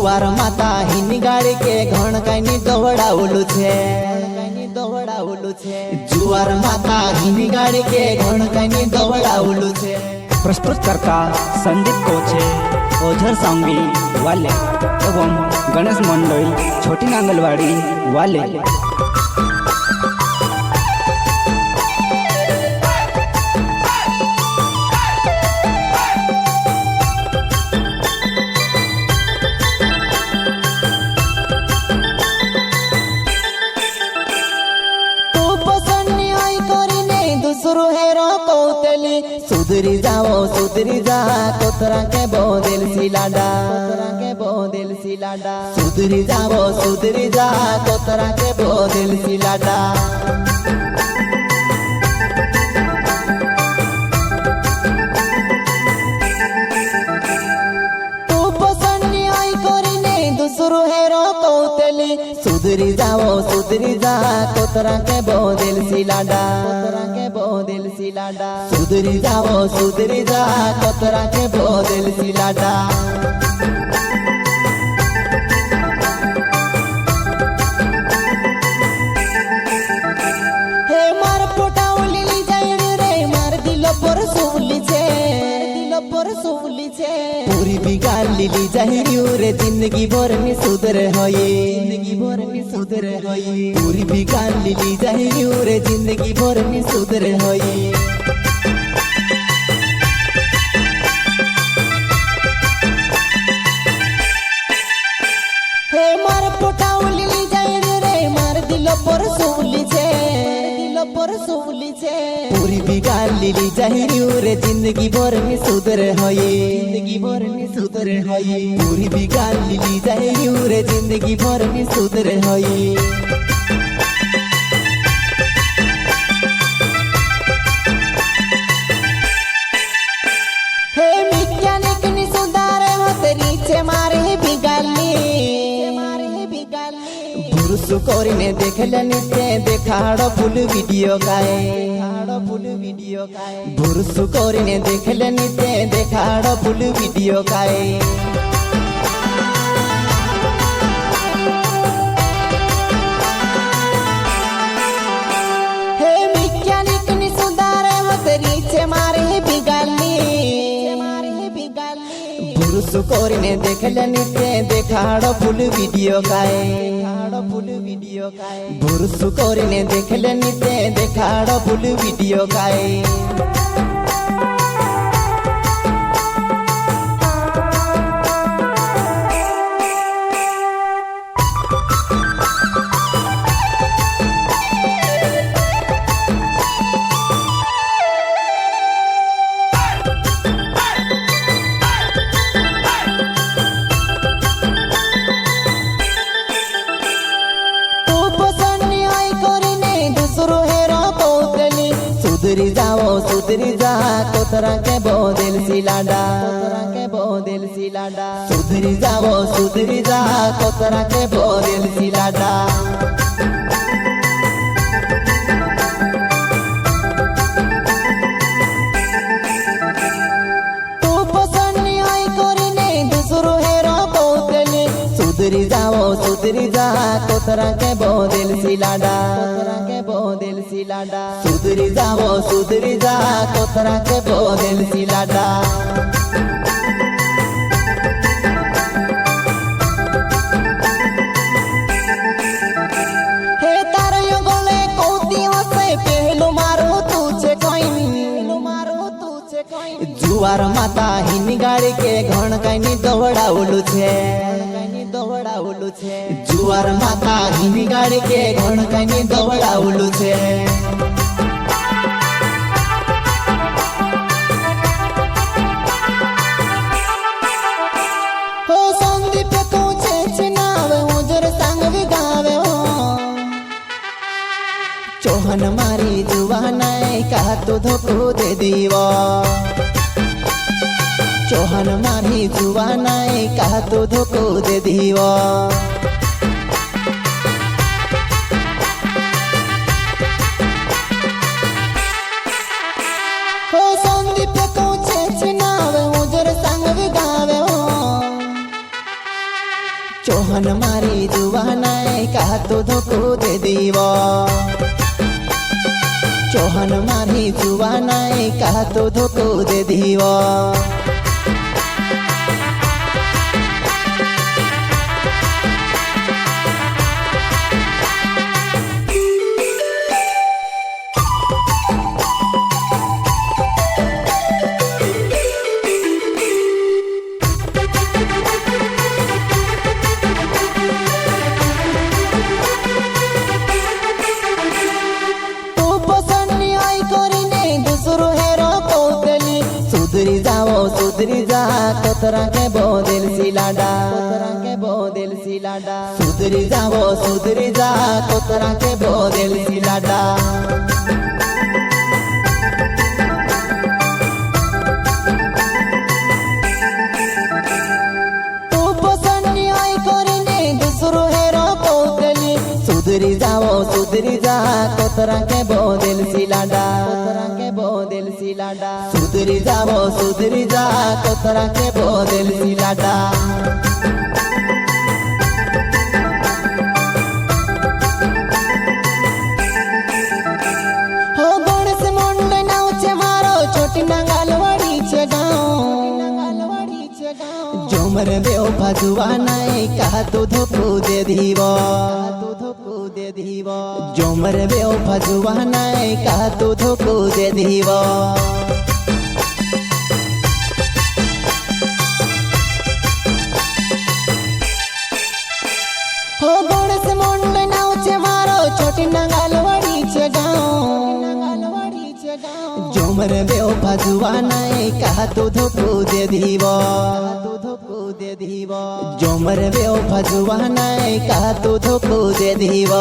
जुवार माता हिनी गाड़ी के घण कहीं दौड़ावलू छे जुवार माता हिनी गाड़ी के घण कहीं दौड़ावलू छे। प्रस्तुतकर्ता संदीप कोचे, ओझर सांगी वाले एवं गणेश मंडल छोटी नांगलवाड़ी वाले। सुधरी जाओ सुधरी जा कोतरा के बोदिल सिलाडा सुधरी जाओ सुधरी जा कोतरा के बोदिल सिलाडा। तू पसंद आई करी नहीं दूसरो हेरो कौतली सुधरी जाओ सुधरी जा कोतरा के बोदिल सिलाडा सुधरी जाओ सुधरी जा कोतरा के बोदिल सिलाडा। हे मार पोटावली जाई रे मार दिल पर सोली छे पूरी बिगाड़ लीली जाई रे जिंदगी भर में सुधर होए पूरी बिगाड़ लीली जाई रे जिंदगी भर में सुधर होए। हे मार पोटावली जाई रे मार दिल पर सोली छे पूरी बिगाड़ लीली जाई रे जिंदगी भर में सुधर होए पूरी बिगाड़ लीली जाई रे जिंदगी भर में सुधर होए। हे मैकेनिक नि सुधारे होते नीचे मारे बिगाली पुरुष कोरिने देखले नीचे देखाड़ो फुल वीडियो गाए पुरुष कोरिने देखले नीचे देखाड़ो फुल वीडियो गाए। हे मैकेनिक नि सुधारे होते नीचे मारे बिगाली पुरुष कोरिने देखले नीचे देखाड़ो फुल वीडियो गाए पुरुष कोरिने देखले नीचे देखाड़ो फुल वीडियो गाए। सुधरी जाओ सुधरी जा कोतरा के बोदिल सिलाडा सुधरी जाओ सुधरी जा कोतरा के बोदिल सिलाडा। तू पसंद आई करी नहीं दूसरो हेरो कौतली सुधरी जाओ सुधरी जा कोतरा के बोदिल सिलाडा सुधरी जाओ सुधरी जा कोतरा के बोदिल सिलाडा। हे तार गले कौती हसे पहलो मारो तुझे जुवार माता हिनी गाड़ी के घण कहीं दौड़ावलू छे जुवार माता हिनी गाड़ी के घण कहीं दौड़ावलू छे। हो संदीप कोचे चिनावे ओझर सांग गावे हो चौहान मारी जुवानाई का तो धोखो दे दीवा चौहान मारी जुवानाई का तो धोखो दे दीवा। हो संदीप कोचे चिनावे ओझर सांग गावे हो चौहान मारी जुआ नाय कहा तो धोखो दे दीव चौहान मारी जुआ नाय कहा तो धोखो दे दीव सुधरी जा कोतरा के बोदिल सिलाडा सुधरी जावो सुधरी जा कोतरा के बोदिल सिलाडा तू पसंद आई करिने दूसरो हेरो कोतली सुधरी जा कोतरा के बोदिल सिलाडा सुधरी जा कोतरा के बोदिल सिलाडा हो गणेश मंडल नावचे मारो छोटी नांगलवाडी चे गाव जोमर बेव भाजुवा नाय कहा तो धोखो दे दीव जोमर बेव भाजुवा नाय कहा तो धोखो दे दीव हो गणेश मंडल नावचे मारो छोटी नांगलवाडी चे गाव जोमर बेव भाजुवा नाय कहा तो धोखो दे दीव जोमर बेव भाजुवा नाय कहा तो धोखो दे दीव